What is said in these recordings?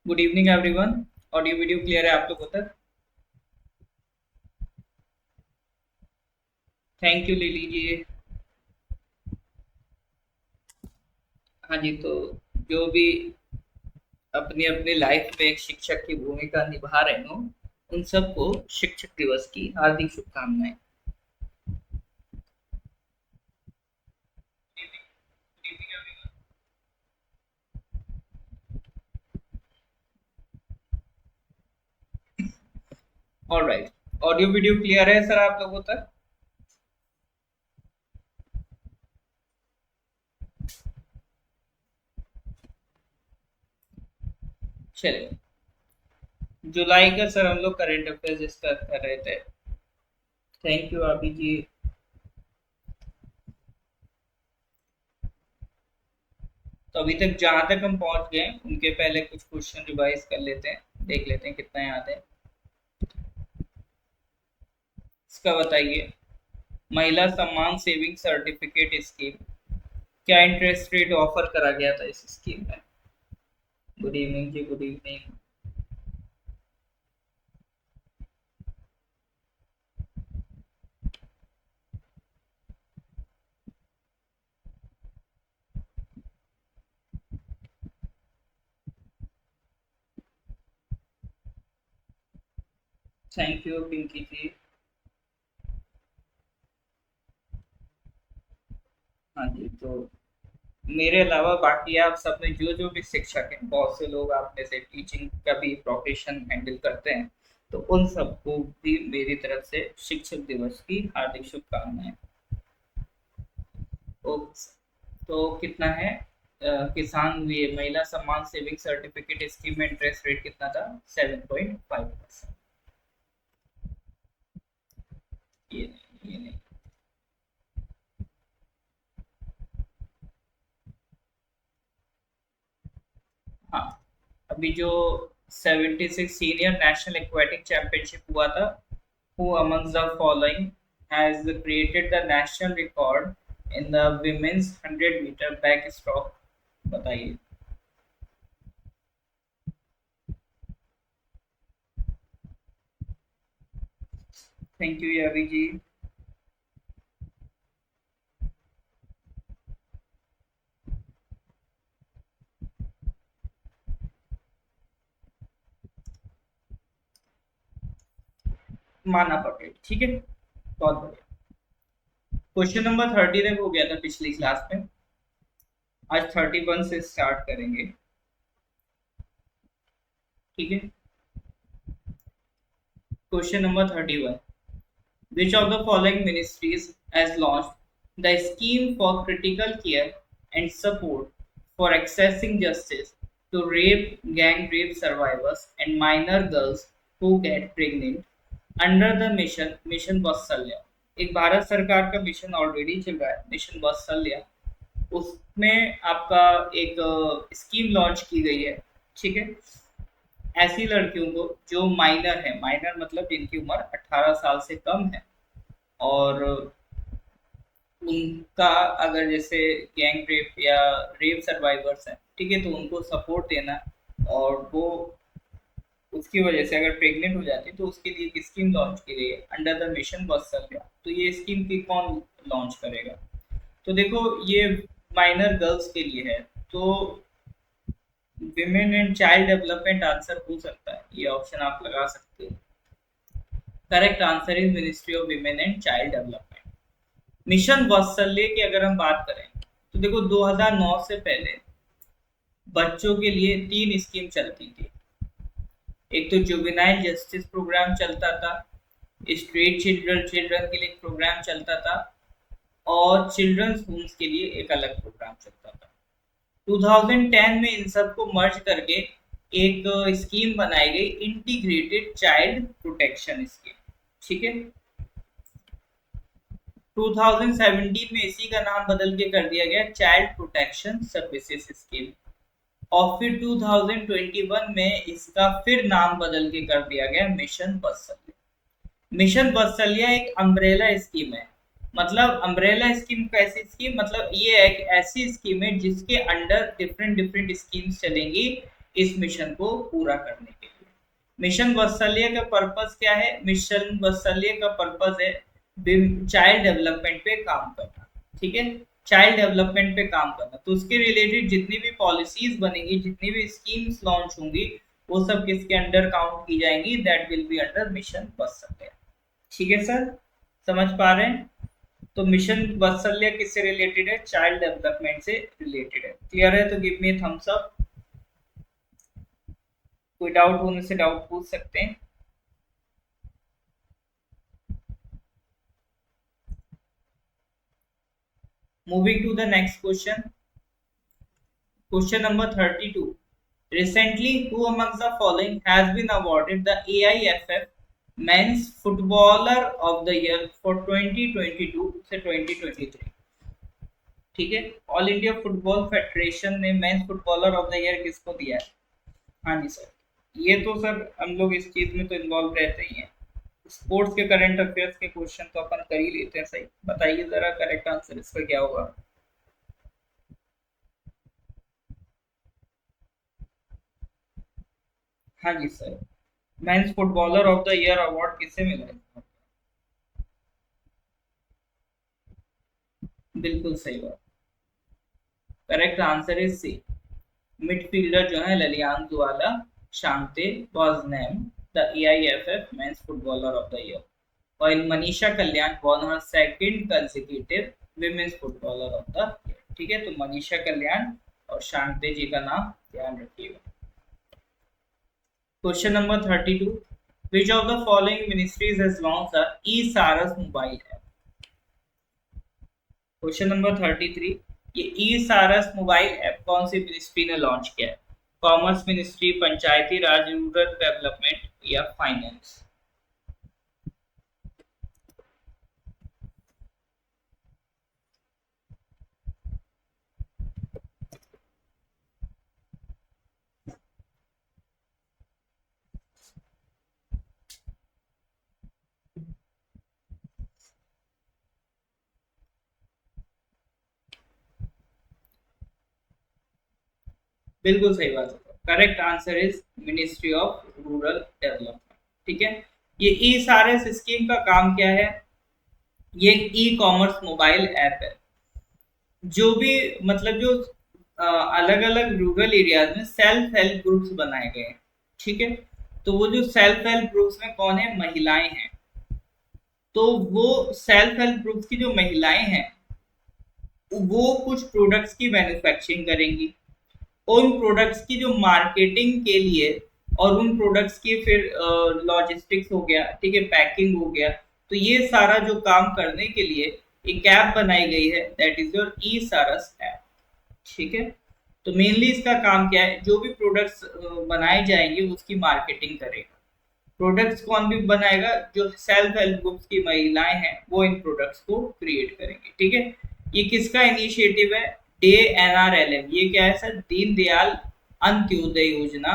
Good evening everyone. Audio video clear है आप लोगों तक? थैंक यू, ले लीजिए। हाँ जी, तो जो भी अपनी अपनी लाइफ में एक शिक्षक की भूमिका निभा रहे हो, उन सबको शिक्षक दिवस की हार्दिक शुभकामनाएं। ऑलराइट, ऑडियो वीडियो क्लियर है सर आप लोगों तक? चलिए, जुलाई का सर हम लोग करंट अफेयर्स डिस्कस कर रहे थे। थैंक यू अभी जी। तो अभी तक जहां तक हम पहुंच गए उनके पहले कुछ क्वेश्चन रिवाइज कर लेते हैं, देख लेते हैं कितना याद है। इसका बताइए, Mahila Samman saving certificate scheme, क्या इंटरेस्ट रेट ऑफर करा गया था इस स्कीम में? गुड इवनिंग जी, good evening. Thank you Pinky ji. हाँ जी, तो मेरे अलावा बाकी आप सब में जो जो भी शिक्षक हैं, बहुत से लोग आप में से टीचिंग का भी प्रोफेशन हैंडल करते हैं, तो उन सबको भी मेरी तरफ से शिक्षक दिवस की हार्दिक शुभकामनाएं। तो, तो कितना है? किसान ये महिला सम्मान सेविंग सर्टिफिकेट स्कीम में इंटरेस्ट रेट कितना था? 7.5%। ये नहीं। हाँ, अभी जो 76 सीनियर नेशनल एक्वेटिक चैंपियनशिप हुआ था, who amongst the following has created the national record in the women's 100-meter backstroke? बताइए। थैंक यू यावी जी। माना पटेल, ठीक है, बहुत बढ़िया। क्वेश्चन नंबर 30 तक हो गया था पिछली क्लास में। आज 31 से स्टार्ट करेंगे, ठीक है। Question number 31, which of the following ministries has launched the scheme for critical care and support for accessing justice to rape, gang rape survivors and minor girls who get pregnant under the mission वात्सल्य? एक भारत सरकार का mission already चल रहा है, mission वात्सल्य। उसमें आपका एक स्कीम लॉन्च की गई है, ठीक है। ऐसी लड़कियों को जो माइनर है, माइनर मतलब जिनकी उम्र 18 साल से कम है, और उनका अगर जैसे गैंग रेप या रेप सर्वाइवर्स हैं, ठीक है, तो उनको सपोर्ट देना। और वो उसकी वजह से अगर प्रेग्नेंट हो जाती है तो उसके लिए एक स्कीम लॉन्च की गई है अंडर द मिशन वात्सल्य। तो ये स्कीम की कौन लॉन्च करेगा? तो देखो, ये माइनर गर्ल्स के लिए है, तो women and child development answer हो सकता है, ये ऑप्शन आप लगा सकते हो। Correct answer is ministry of women and child development. Mission वात्सल्य की अगर हम बात करें, तो देखो 2009 से पहले बच्चों के लिए तीन स्कीम चलती थी। एक तो जुवेनाइल जस्टिस प्रोग्राम चलता था, स्ट्रेट चिल्ड्रन चिल्ड्रन के लिए एक प्रोग्राम चलता था, और चिल्ड्रंस होम्स के लिए एक अलग प्रोग्राम चलता था। 2010 में इन सबको मर्ज करके एक स्कीम बनाई गई, इंटीग्रेटेड चाइल्ड प्रोटेक्शन स्कीम, ठीक है। 2017 में इसी का नाम बदल के कर दिया गया चाइल्ड प्रोटेक्शन सर्विसेज स्कीम, और फिर 2021 में इसका फिर नाम बदल के कर दिया गया मिशन वात्सल्य। मिशन वात्सल्य एक अम्ब्रेला स्कीम है। मतलब अम्ब्रेला स्कीम कैसी स्कीम? मतलब ये एक ऐसी स्कीम है जिसके अंडर डिफरेंट डिफरेंट स्कीम्स चलेंगी इस मिशन को पूरा करने के लिए। मिशन वात्सल्य का पर्पस क्या है? मिशन वात्सल्य का पर्पस है चाइल्ड डेवलपमेंट पे काम करना, ठीक है, चाइल्ड डेवलपमेंट पे काम करना। तो उसके रिलेटेड जितनी भी पॉलिसीज बनेगी, जितनी भी स्कीम्स लॉन्च होंगी, वो सब किसके अंडर काउंट की जाएंगी? That will be under mission वात्सल्य। ठीक है सर, समझ पा रहे हैं? तो मिशन वात्सल्य किससे रिलेटेड है? चाइल्ड डेवलपमेंट से रिलेटेड है। क्लियर है? तो गिव मी थम्स अप। कोई डाउट होने से डाउट पूछ सकते हैं। Moving to the next question, question number 32। Recently, who amongst the following has been awarded the AIFF Men's Footballer of the Year for 2022 से 2023? ठीक है, ऑल इंडिया फुटबॉल फेडरेशन ने men's footballer of the year किसको दिया है? हाँ जी sir, ये तो सर हम लोग इस चीज में तो इन्वॉल्व रहते ही हैं। स्पोर्ट्स के करंट अफेयर्स के क्वेश्चन तो अपन कर ही लेते हैं। सही बताइए जरा, करेक्ट आंसर इसका क्या होगा? हाँ जी sir, men's footballer of the year award किसे मिला है? बिल्कुल सही बात, correct answer is C. Midfielder जो है ललियांग जुआला शांते was named the AIFF Men's Footballer of the Year, while Manisha Kalyan won her second consecutive Women's Footballer of the Year। ठीक है, तो मनीषा कल्याण और शांते जी का नाम ध्यान रखिएगा। Question number 32। Which of the following ministries has launched the e-Saras mobile app? Question number 33। ये ई सारस मोबाइल ऐप कौन सी मिनिस्ट्री ने लॉन्च किया है? कॉमर्स मिनिस्ट्री, पंचायती राज, रूरल डेवलपमेंट या फाइनेंस? बिल्कुल सही बात है, correct answer is ministry of rural development. ठीक है, ये ई सारस स्कीम का काम क्या है? ये ई कॉमर्स मोबाइल ऐप है, जो भी मतलब जो अलग अलग रूरल एरियाज में सेल्फ हेल्प ग्रुप्स बनाए गए हैं। ठीक है, तो वो जो सेल्फ हेल्प ग्रुप्स में कौन है? महिलाएं हैं। तो वो सेल्फ हेल्प ग्रुप्स की जो महिलाएं हैं, वो कुछ प्रोडक्ट्स की मैन्युफैक्चरिंग करेंगी, उन प्रोडक्ट्स की जो मार्केटिंग के लिए, और उन प्रोडक्ट्स की फिर लॉजिस्टिक्स हो गया, ठीक है, पैकिंग हो गया, तो ये सारा जो काम करने के लिए एक ऐप बनाई गई है, दैट इज योर ई सारस ऐप। ठीक है, तो मेनली इसका काम क्या है? जो भी प्रोडक्ट्स बनाए जाएंगे उसकी मार्केटिंग करेगा। प्रोडक्ट्स कौन भी बनाएगा? जो सेल्फ हेल्प ग्रुप्स की महिलाएं हैं, वो इन प्रोडक्ट्स को क्रिएट करेंगे। ठीक है, ये किसका इनिशिएटिव है? डे NRLM, ये क्या है सर? दीनदयाल अंत्योदय योजना,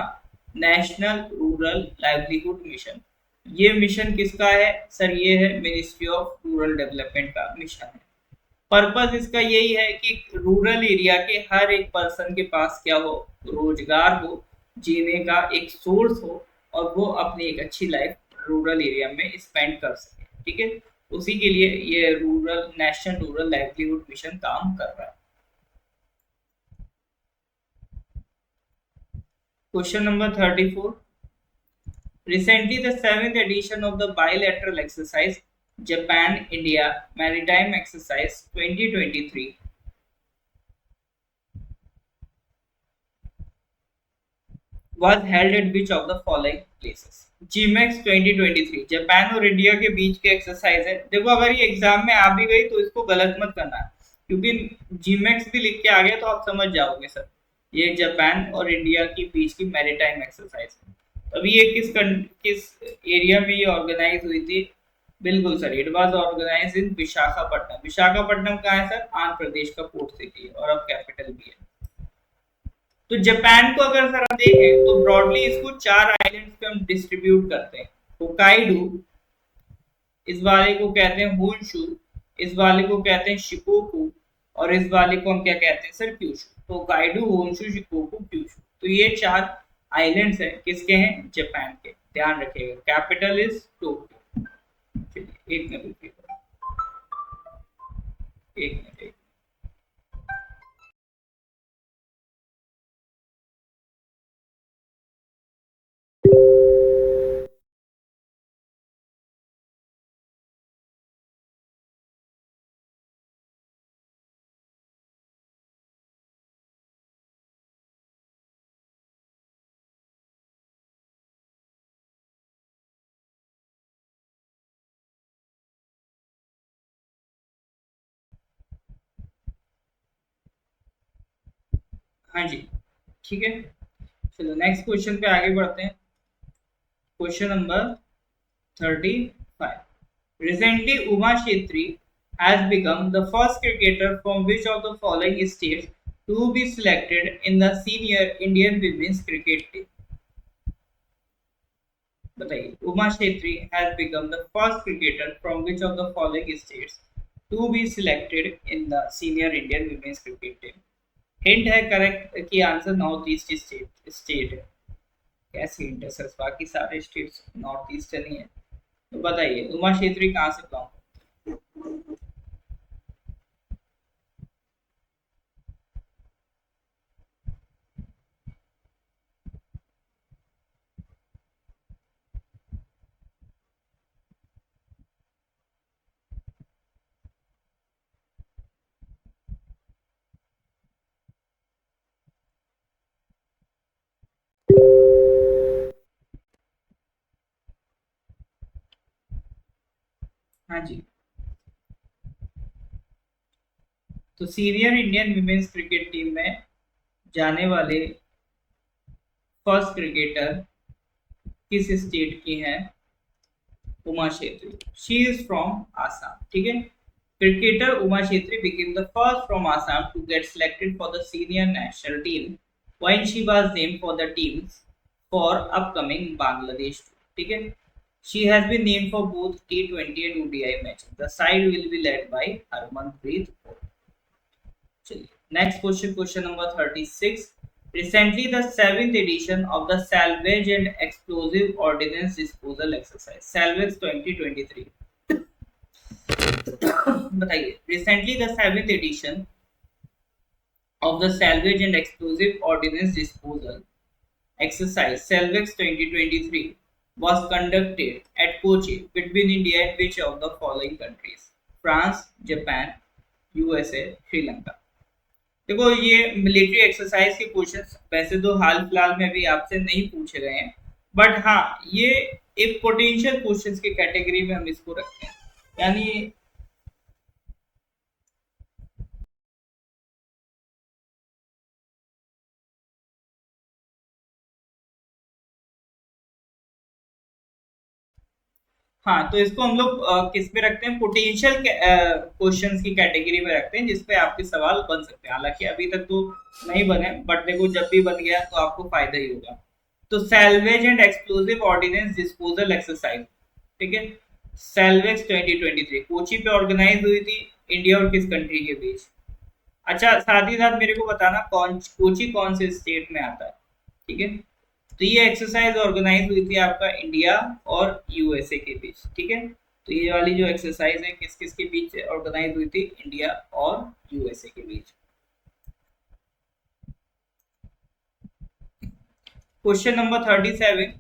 नेशनल रूरल लाइवलीहुड मिशन। ये मिशन किसका है सर? ये है मिनिस्ट्री ऑफ रूरल डेवलपमेंट का मिशन है। पर्पस इसका यही है कि रूरल एरिया के हर एक पर्सन के पास क्या हो? रोजगार हो, जीने का एक सोर्स हो, और वो अपनी एक अच्छी लाइफ रूरल एरिया में स्पेंड कर सके। ठीक है, उसी के लिए ये rural national rural livelihood mission काम कर रहा है। Question number 34। Recently, the seventh edition of the bilateral exercise Japan-India Maritime Exercise 2023 was held at which of the following places? GMEX 2023 Japan और इंडिया के बीच के एक्सरसाइज है। देखो, अगर ये एग्जाम में आ भी गई तो इसको गलत मत करना, क्योंकि जीमैक्स भी लिख के आ गया तो आप समझ जाओगे सर, ये जापान और इंडिया के बीच की मैरीटाइम एक्सरसाइज है। अभी ये किस एरिया में ये ऑर्गेनाइज हुई थी? बिल्कुल सर, इट वाज ऑर्गेनाइज इन विशाखापट्टनम। विशाखापट्टनम कहाँ है सर? आंध्र प्रदेश का पोर्ट सिटी है और अब कैपिटल भी है। तो जापान को अगर सर हम देखें तो ब्रॉडली इसको 4 आइलैंड्स पे हम डिस्ट्रीब्यूट करते हैं। होकाइडो, इस वाले को कहते हैं होनशू, इस वाले को कहते हैं शिकोकू, और इस वाले को हम क्या कहते हैं सर? क्यूशू। तो होकाइडो, होनशू, शिकोकू, क्यूशू, तो ये 4 आइलैंड्स है किसके हैं, जापान के, ध्यान रखिएगा। Capital is Tokyo. चलिए एक मिनट रुकिएगा, एक मिनट। हाँ जी, ठीक है। चलो नेक्स्ट क्वेश्चन पे आगे बढ़ते हैं। Question number 35। Recently, Uma Shetty has become the first cricketer from which of the following states to be selected in the senior Indian women's cricket team? बताइए, Uma Chhetri has become the first cricketer from which of the following states to be selected in the senior Indian women's cricket team? Hint है correct की answer north east state है। कैसे hint है sir, बाकी सारे states north eastern ही है। तो बताइए उमा छेत्री कहाँ से बिलोंग। हाँ जी, तो senior Indian women's cricket team में जाने वाले फर्स्ट क्रिकेटर किस स्टेट की हैं, Uma Chhetri. She is from Assam, ठीक है। Cricketer Uma Chhetri became the first from Assam to get selected for the senior national team when she was named for the teams for upcoming Bangladesh tour, ठीक है। She has been named for both T20 and ODI matches. The side will be led by Harmanpreet Kaur. चलिए next question, question number 36। Recently, the seventh edition of the Salvage and Explosive Ordnance Disposal Exercise, Salvage 2023, बताइए। Recently, the seventh edition of the Salvage and Explosive Ordnance Disposal Exercise, Salvage 2023, was conducted at Kochi between India and which of the following countries? France, Japan, USA, Sri Lanka. देखो ये military exercise के questions वैसे तो हाल फिलहाल में अभी आपसे नहीं पूछे गए हैं, बट हाँ ये एक पोटेंशियल क्वेश्चंस की कैटेगरी में हम इसको रखते हैं, यानी हाँ तो इसको हम लोग किस पे रखते हैं, पोटेंशियल क्वेश्चंस की कैटेगरी में रखते हैं जिसपे आपके सवाल बन सकते हैं। हालांकि अभी तक तो नहीं बने, बट देखो जब भी बन गया तो आपको फायदा ही होगा। तो salvage and explosive ordnance disposal exercise, ठीक है, सैल्वेज 2023 कोची पे ऑर्गेनाइज हुई थी, इंडिया और किस कंट्री के बीच। अच्छा साथ ही साथ मेरे को बताना कौन कोची कौन से स्टेट में आता है, ठीक है। तो ये एक्सरसाइज ऑर्गेनाइज हुई थी आपका इंडिया और यूएसए के बीच, ठीक है। तो ये वाली जो एक्सरसाइज है किस किस के बीच ऑर्गेनाइज हुई थी, इंडिया और यूएसए के बीच। Question number 37।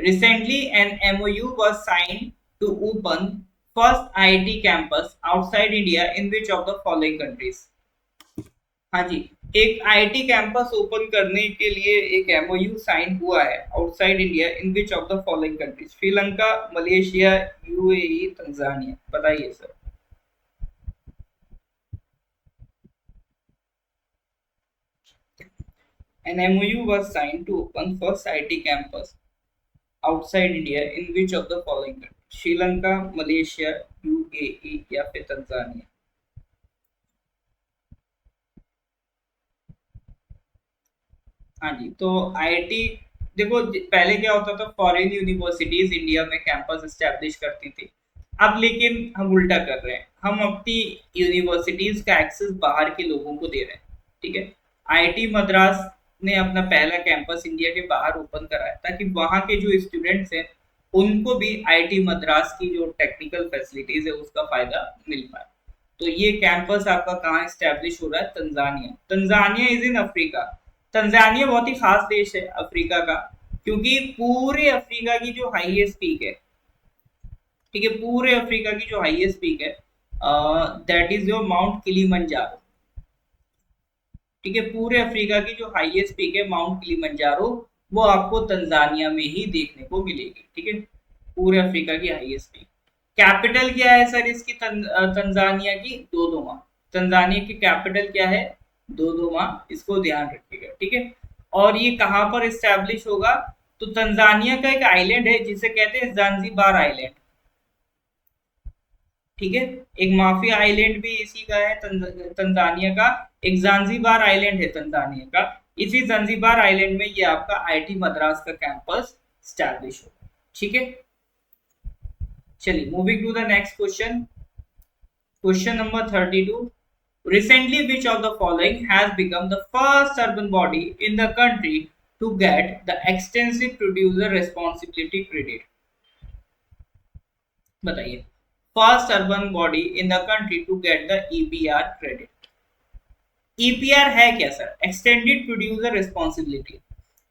Recently an MOU was signed to open first IIT campus outside India in which of the following countries? हाँ जी, एक आईटी कैंपस ओपन करने के लिए एक एमओयू साइन हुआ है outside India in which of the following countries? Sri Lanka, Malaysia, UAE, Tanzania. बताइए sir. An MOU was signed to open first IT campus outside India in which of the following countries? Sri Lanka, Malaysia, UAE या फिर Tanzania. हाँ जी, तो IIT देखो पहले क्या होता था, फॉरेन यूनिवर्सिटीज इंडिया में कैंपस एस्टेब्लिश करती थी। अब लेकिन हम उल्टा कर रहे हैं, हम अपनी यूनिवर्सिटीज का एक्सेस बाहर के लोगों को दे रहे हैं, ठीक है। आईआईटी मद्रास ने अपना पहला कैंपस इंडिया के बाहर ओपन कराया ताकि वहां के जो स्टूडेंट्स हैं उनको भी आईटी मद्रास की जो टेक्निकल फैसिलिटीज है उसका फायदा मिल पाए। तो ये कैंपस आपका कहाँ स्टैब्लिश हो रहा है? Tanzania. Tanzania is in Africa. Tanzania बहुत ही खास देश है अफ्रीका का, क्योंकि पूरे अफ्रीका की जो हाईएस्ट पीक है, ठीक है, पूरे अफ्रीका की जो हाईएस्ट पीक है that is your mount Kilimanjaro. ठीक है, पूरे अफ्रीका की जो हाईएस्ट पीक है माउंट किलीमंजारो, वो आपको तंजानिया में ही देखने को मिलेगी। ठीक है, पूरे अफ्रीका की हाईएस्ट पीक। कैपिटल क्या है सर इसकी? तंजानिया की दोदोमा। तंजानिया की कैपिटल क्या है? दोदोमा। इसको ध्यान रखिएगा। ठीक है, और ये कहाँ पर स्टैब्लिश होगा? तो तंजानिया का एक आइलैंड है जिसे कहते हैं जांजीबार आइलैंड। ठीक है, एक माफिया आइलैंड भी इसी का है, तंजानिया का। एक जांजीबार आइलैंड है तंजानिया का। इसी जांजीबार आइलैंड में ये आपका आईटी मद्रास का कैंपस स्टैब्लिश होगा। ठीक है, चलिए moving to the next question. Question number 32। Recently, which of the following has become the first urban body in the country to get the extensive producer responsibility credit? बताइए, first urban body in the country to get the EPR credit. EPR है क्या sir? Extended producer responsibility.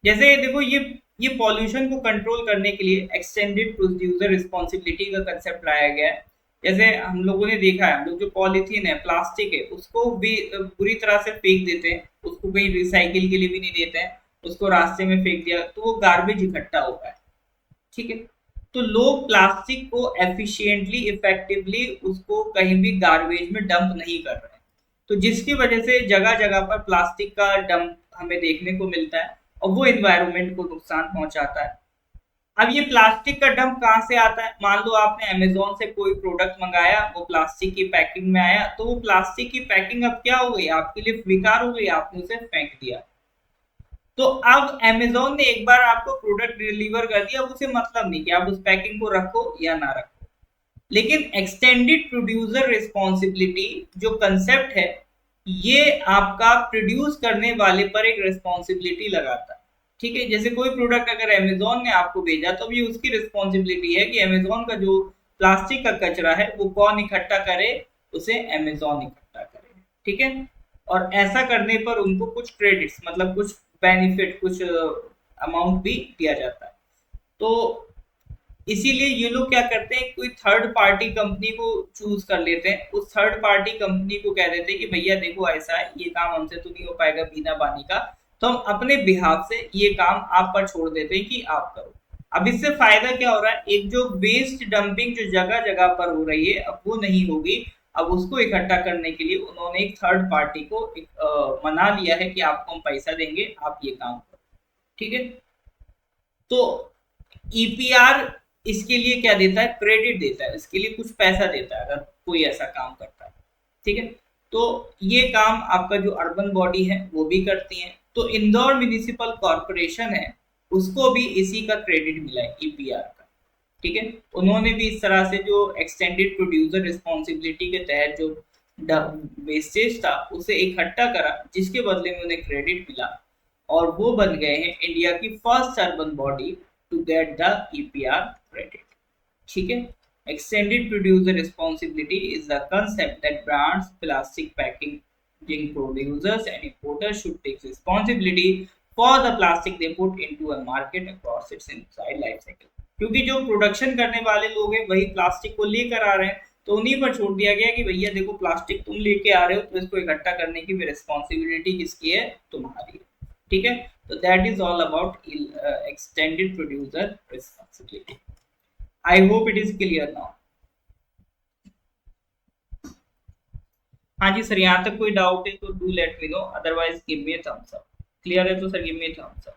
जैसे देखो, ये pollution को control करने के लिए एक्सटेंडेड प्रोड्यूसर रिस्पॉन्सिबिलिटी का कंसेप्ट लाया गया है। जैसे हम लोगों ने देखा है, हम लोग जो पॉलीथीन है, प्लास्टिक है, उसको भी बुरी तरह से फेंक देते हैं, उसको कहीं रिसाइकिल के लिए भी नहीं देते हैं, उसको रास्ते में फेंक दिया तो वो गार्बेज इकट्ठा होता है। ठीक है, तो लोग प्लास्टिक को एफिशिएंटली इफेक्टिवली उसको कहीं भी गार्बेज में डंप नहीं कर रहे हैं, तो जिसकी वजह से जगह जगह पर प्लास्टिक का डंप हमें देखने को मिलता है और वो इन्वायरमेंट को नुकसान पहुंचाता है। अब ये प्लास्टिक का डंप कहाँ से आता है? मान लो आपने अमेजोन से कोई प्रोडक्ट मंगाया, वो प्लास्टिक की पैकिंग में आया, तो वो प्लास्टिक की पैकिंग अब क्या हो गई? आपके लिए बेकार हो गई, आपने उसे फेंक दिया। तो अब अमेजोन ने एक बार आपको प्रोडक्ट डिलीवर कर दिया, अब उसे मतलब नहीं कि आप उस पैकिंग को रखो या ना रखो। लेकिन एक्सटेंडेड प्रोड्यूसर रिस्पॉन्सिबिलिटी जो कंसेप्ट है, ये आपका प्रोड्यूस करने वाले पर एक रिस्पॉन्सिबिलिटी लगाता है। ठीक है, जैसे कोई प्रोडक्ट अगर अमेजोन ने आपको भेजा तो ये उसकी रिस्पॉन्सिबिलिटी है कि अमेजोन का जो प्लास्टिक का कचरा है वो कौन इकट्ठा करे? उसे अमेजोन इकट्ठा करे। ठीक है, और ऐसा करने पर उनको कुछ क्रेडिट्स, मतलब कुछ बेनिफिट, कुछ अमाउंट भी दिया जाता है। तो इसीलिए ये लोग क्या करते हैं, कोई थर्ड पार्टी कंपनी को चूज कर लेते हैं, उस थर्ड पार्टी कंपनी को कह देते हैं कि भैया देखो ऐसा है, ये काम हमसे तो नहीं हो पाएगा बिना पानी का, तो हम अपने बिहाफ से ये काम आप पर छोड़ देते हैं कि आप करो। अब इससे फायदा क्या हो रहा है? एक जो वेस्ट डंपिंग जो जगह जगह पर हो रही है, अब वो नहीं होगी। अब उसको इकट्ठा करने के लिए उन्होंने एक थर्ड पार्टी को मना लिया है कि आपको हम पैसा देंगे, आप ये काम करो। ठीक है, तो ईपीआर इसके लिए क्या देता है? क्रेडिट देता है, इसके लिए कुछ पैसा देता है अगर कोई ऐसा काम करता है। ठीक है, तो ये काम आपका जो अर्बन बॉडी है वो भी करती है। तो इंदौर म्यूनिसिपल कॉरपोरेशन है, उसको भी इसी का क्रेडिट मिला है, ईपीआर का। ठीक है, उन्होंने भी इस तरह से जो एक्सटेंडेड प्रोड्यूसर रिस्पॉन्सिबिलिटी के तहत जो वेस्टेज था उसे इकट्ठा करा, जिसके बदले में उन्हें क्रेडिट मिला, और वो बन गए हैं इंडिया की first urban body to get the EPR credit. ठीक है, extended producer responsibility is the concept that brands, plastic packaging producers and importers should take responsibility for the plastic they put into a market across its entire life cycle। क्योंकि जो production करने वाले लोग हैं वही plastic को लेकर आ रहे हैं, तो उन्हीं पर छोड़ दिया गया कि भैया देखो प्लास्टिक तुम लेके आ रहे हो, तो इसको इकट्ठा करने की भी रिस्पॉन्सिबिलिटी किसकी है? तुम्हारी है। ठीक है, तो that is all about extended producer responsibility. I hope it is clear now। हाँ जी सर, यहाँ तक कोई डाउट है तो do let me know, otherwise give me thumbs up. Clear है तो sir give me thumbs up.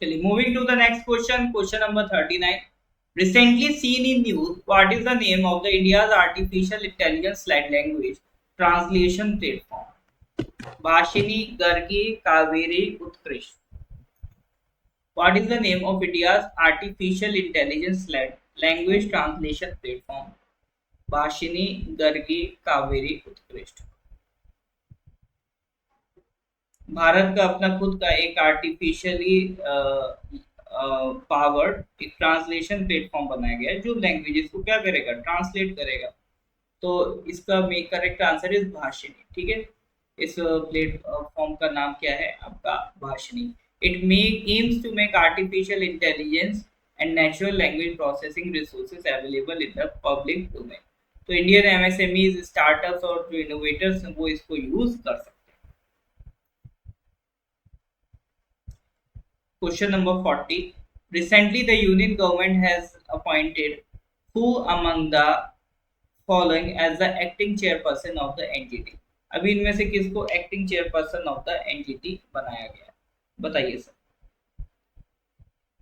चलिए moving to the next question, question number 39। Recently seen in news, what is the name of the India's artificial intelligence language translation platform? Bhashini, Gargi, Kaveri, Utkrisht. What is the name of India's artificial intelligence language translation platform? Bhashini, Gargi, Kaveri, उत्कृष्ट। भारत का अपना खुद का एक artificially powered एक translation platform बनाया गया है जो लैंग्वेजेस को क्या करेगा, ट्रांसलेट करेगा। तो इसका करेक्ट आंसर इज भाषिनी। ठीक है, इस प्लेटफॉर्म का नाम क्या है आपका, Bhashini. It aims to make artificial intelligence and natural language processing resources available in the public domain. तो इंडियन एमएसएमईज, स्टार्टअप्स और जो इनोवेटर्स हैं वो इसको यूज कर सकते हैं। Question number 40. Recently, the union government has appointed who among the following as the acting chairperson of the NGT? अभी इनमें से किसको acting chairperson of the NGT बनाया गया, बताइए सर।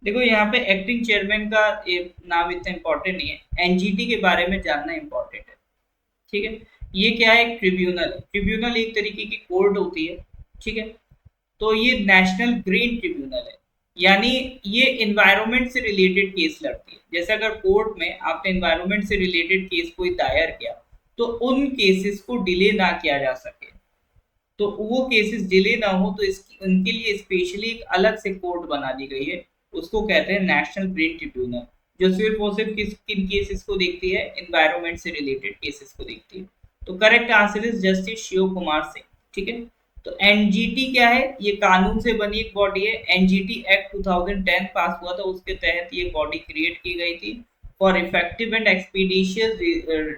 देखो यहाँ पे एक्टिंग चेयरमैन का नाम इतना इंपॉर्टेंट नहीं है, एनजीटी के बारे में जानना इंपॉर्टेंट है। ठीक है, ये क्या है, एक ट्रिब्यूनल है। ट्रिब्यूनल एक तरीके की कोर्ट होती है। ठीक है, तो ये नेशनल ग्रीन ट्रिब्यूनल है, यानी ये एनवायरनमेंट से रिलेटेड केस लड़ती है। जैसे अगर कोर्ट में आपने एनवायरनमेंट से रिलेटेड केस कोई दायर किया तो उन केसेस को डिले ना किया जा सके, तो वो केसेस डिले ना हो तो इसकी उनके लिए स्पेशली एक अलग से कोर्ट बना दी गई है, उसको कहते हैं नेशनल ग्रीन ट्रिब्यूनल, जो सिर्फ और सिर्फ किन केसेस को देखती है, एनवायरनमेंट से रिलेटेड केसेस को देखती है। तो correct answer is justice Shiv Kumar Singh. ठीक है, तो एनजीटी क्या है, ये कानून से बनी एक बॉडी है। एनजीटी एक्ट 2010 पास हुआ था, उसके तहत ये बॉडी क्रिएट की गई थी for effective and expeditious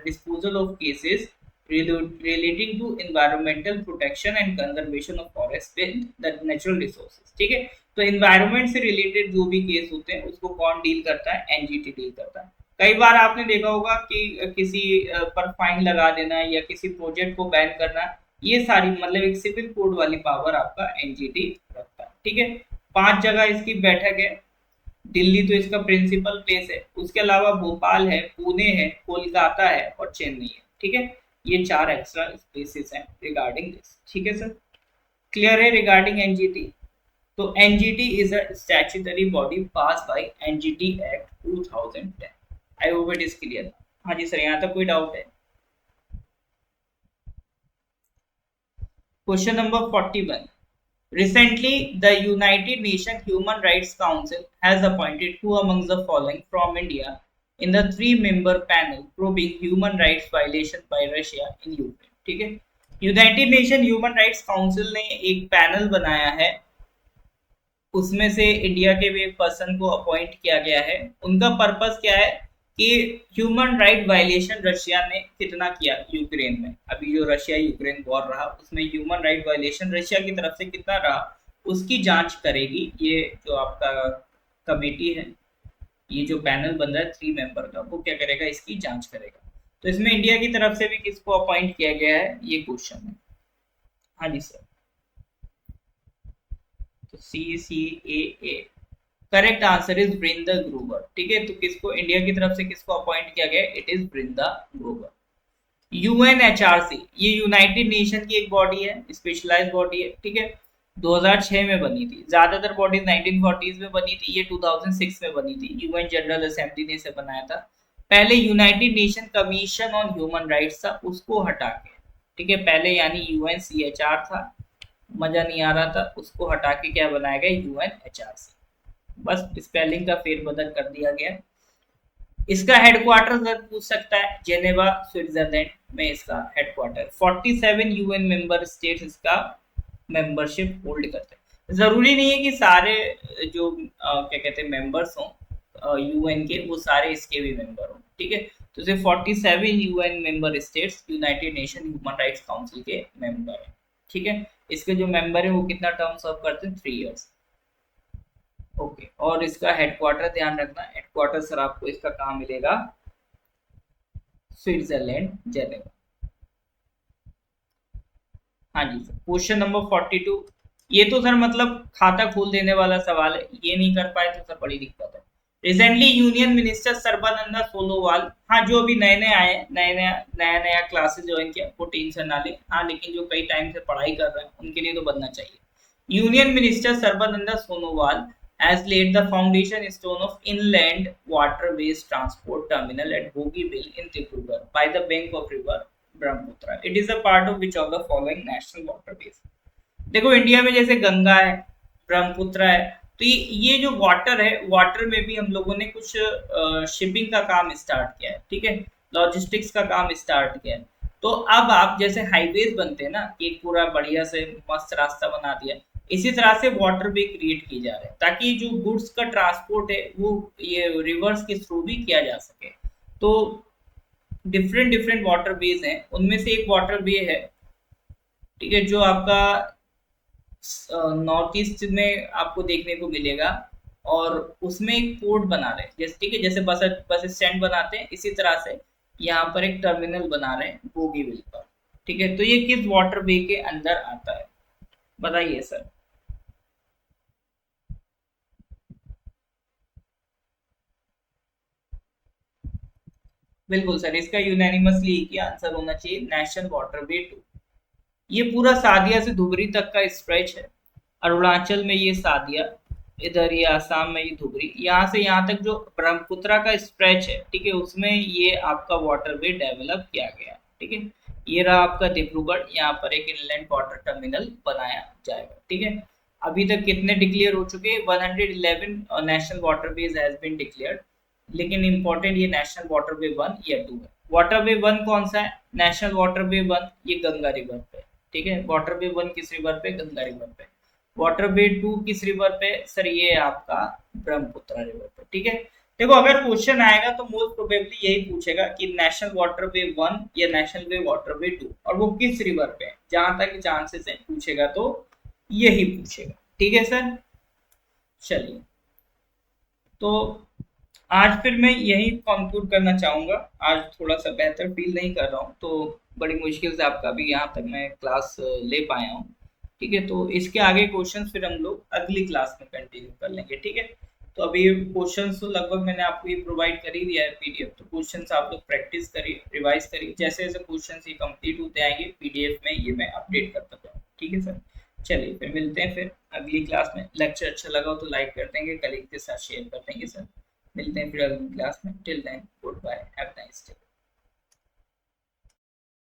disposal of cases relating to environmental protection and conservation of forest and the natural resources। ठीक है, तो एनवायरनमेंट से रिलेटेड जो भी केस होते हैं उसको कौन डील करता है, एनजीटी डील करता है। कई बार आपने देखा होगा कि किसी पर फाइन लगा देना या किसी प्रोजेक्ट को बैन करना, ये सारी मतलब एक सिविल कोड वाली पावर आपका एनजीटी रखता है। ठीक है, 5 जगह इसकी बैठक है। दिल्ली तो इसका प्रिंसिपल प्लेस है, उसके अलावा भोपाल है, पुणे है, कोलकाता है और चेन्नई है। ठीक है, ये 4 एक्स्ट्रा स्पेसेस हैं रिगार्डिंग दिस। ठीक है सर, क्लियर है रिगार्डिंग एनजीटी। तो NGT is a statutory body pass by NGT act 2010। I hope it is clear. हाँ जी सर, यहाँ तक कोई डाउट है? Question number 41। Recently, the United Nations Human Rights Council has appointed who among the following from India in the 3-member panel probing human rights violation by Russia in Ukraine। ठीक है, United nation human rights council ने एक panel बनाया है, उसमें से India के भी एक पर्सन को अपॉइंट किया गया है। उनका पर्पस क्या है कि ह्यूमन राइट वायलेशन रशिया ने कितना किया यूक्रेन में, अभी जो रशिया यूक्रेन वॉर रहा उसमें ह्यूमन राइट वायलेशन रशिया की तरफ से कितना रहा, उसकी जांच करेगी ये जो आपका कमेटी है। ये जो पैनल बन रहा है 3 मेंबर का, वो क्या करेगा, इसकी जांच करेगा। तो इसमें इंडिया की तरफ से भी किसको अपॉइंट किया गया है, ये क्वेश्चन है। हाँ जी सर, तो CCAA करेक्ट आंसर इज वृंदा ग्रोवर। ठीक है, तो किसको इंडिया की तरफ से किसको अपॉइंट किया गया, it is Vrinda Grover. UNHRC ये यूनाइटेड नेशन की एक बॉडी है, स्पेशलाइज्ड बॉडी है। ठीक है, 2006 में बनी थी, ज्यादातर बॉडीज 1940s में बनी थी, ये 2006 में बनी थी। यूएन जनरल असेंबली ने इसे बनाया था। पहले United nation commission on human rights था, उसको हटा के, ठीक है, पहले यानी यूएनसीएचआर था, मजा नहीं आ रहा था, उसको हटा के क्या बनाया गया, यूएनएचआरसी। बस स्पेलिंग का फेरबदल कर दिया गया। इसका हेडक्वार्टर अगर पूछ सकता है, जेनेवा स्विट्जरलैंड में इसका हेडक्वार्टर। 47 यूएन मेंबर स्टेट्स इसका मेंबरशिप होल्ड करते हैं। जरूरी नहीं है कि सारे जो क्या कहते हैं मेंबर्स हों यूएन के, वो सारे इसके भी मेंबर हों। ठीक है, तो सिर्फ 47 UN member states United nation human rights council के मेंबर हैं। ठीक है, इसके जो मेंबर है वो कितना टर्म सर्व करते हैं, 3 इयर्स। ओके, और इसका हेडक्वार्टर ध्यान रखना, हेडक्वार्टर सर आपको इसका कहाँ मिलेगा, स्विट्जरलैंड, जेनेवा। हाँ जी सर, क्वेश्चन नंबर 42। ये तो सर मतलब खाता खोल देने वाला सवाल है, ये नहीं कर पाए तो सर बड़ी दिक्कत है। Recently union minister Sarbananda Sonowal, हाँ जो अभी नए नए आए हैं, नया नया क्लासेस ज्वाइन किया, वो टेंशन ना ले, हाँ लेकिन जो कई टाइम से पढ़ाई कर रहे हैं उनके लिए तो बनना चाहिए। Union minister Sarbananda Sonowal has laid the foundation stone of inland waterways transport terminal at Bogibil in Dibrugarh by the bank of river Brahmaputra. It is a part of which of the following national waterways? देखो India में जैसे गंगा है, ब्रह्मपुत्र है, तो ये जो water है, water में भी हम लोगों ने कुछ शिपिंग का काम स्टार्ट किया है, ठीक है, लॉजिस्टिक्स का काम स्टार्ट किया है। तो अब आप जैसे हाईवेज बनते हैं ना, एक पूरा बढ़िया से मस्त रास्ता बना दिया, इसी तरह से वाटर वे क्रिएट किए जा रहे हैं ताकि जो गुड्स का ट्रांसपोर्ट है वो ये रिवर्स के थ्रू भी किया जा सके। तो डिफरेंट डिफरेंट वाटर वेज हैं, उनमें से एक वाटर वे है, ठीक है, जो आपका नॉर्थ ईस्ट में आपको देखने को मिलेगा, और उसमें एक पोर्ट बना रहे हैं, जैसे ठीक है, जैसे बस स्टैंड बनाते हैं इसी तरह से यहाँ पर एक टर्मिनल बना रहे हैं बोगीविल पर। ठीक है, तो ये किस वाटर वे के अंदर आता है, बताइए सर। बिल्कुल सर, इसका यूनानिमसली एक ही आंसर होना चाहिए, नेशनल वाटरवे 2। ये पूरा सादिया से धुबरी तक का स्ट्रेच है, अरुणाचल में ये सादिया, इधर ये आसाम में ये धुबरी, यहाँ से यहाँ तक जो ब्रह्मपुत्रा का स्ट्रेच है, ठीक है, उसमें ये आपका वाटरवे डेवलप किया गया, ठीक है। ये रहा आपका डिब्रूगढ़, यहाँ पर एक इनलैंड वाटर टर्मिनल बनाया जाएगा, ठीक है। अभी तक कितने डिक्लेयर हो चुके हैं, 111 national waterways has been declared, लेकिन इंपॉर्टेंट ये नेशनल वाटरवे 1 या 2 है। वाटरवे 1 कौन सा है, नेशनल वाटरवे 1 ये गंगा रिवर पे, ठीक है, वाटरवे 1 किस रिवर पे, गंगा रिवर पे। वाटरवे 2 किस रिवर पे, सर ये आपका ब्रह्मपुत्र रिवर पे, ठीक है। देखो अगर क्वेश्चन आएगा तो मोस्ट प्रोबेबली यही पूछेगा कि नेशनल वाटरवे 1 या नेशनल वे वाटरवे 2, और वो किस रिवर पे है, जहां तक चांसेस है पूछेगा तो यही पूछेगा, ठीक है सर। चलिए, तो आज फिर मैं यही कंक्लूड करना चाहूँगा, आज थोड़ा सा बेहतर फील नहीं कर रहा हूँ, तो बड़ी मुश्किल से आपका भी यहाँ तक मैं क्लास ले पाया हूँ, ठीक है। तो इसके आगे क्वेश्चंस फिर हम लोग अगली क्लास में कंटिन्यू कर लेंगे, ठीक है। तो अभी क्वेश्चंस तो लगभग मैंने आपको ये प्रोवाइड कर ही दिया है पीडीएफ, तो क्वेश्चंस आप लोग प्रैक्टिस करिए, रिवाइज करिए, जैसे जैसे क्वेश्चंस ये कंप्लीट होते आएंगे पीडीएफ में ये मैं अपडेट करता जाऊँ, ठीक है सर। चलिए फिर मिलते हैं फिर अगली क्लास में, लेक्चर अच्छा लगा हो तो लाइक कर देंगे, कलीग के साथ शेयर कर देंगे सर। मिलते हैं फिर अगली क्लास में, टिल देन गुड बाय।